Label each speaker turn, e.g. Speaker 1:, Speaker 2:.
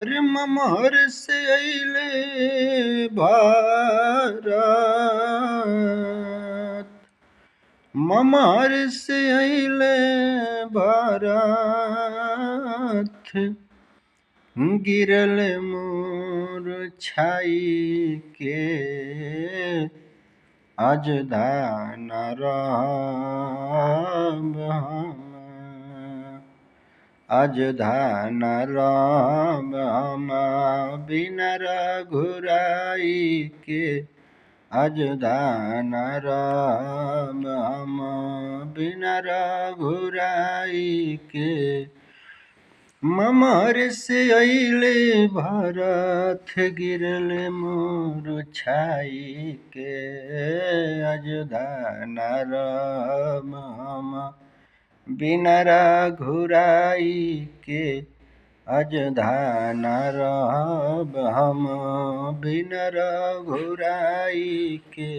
Speaker 1: अरे ममहर से अइले बारात, ममहर से अइले बारात, गिरल मुरझाई के आज धान राम हम, आज धान राम हम बिन रघुराई के, आज धान राम हम बिन रघुराई के। ममहर से अइले भरत, गिरल मुरझाई के, आज धान राम हम बिन रघुराई के, आज धान राम हम बिन रघुराई के।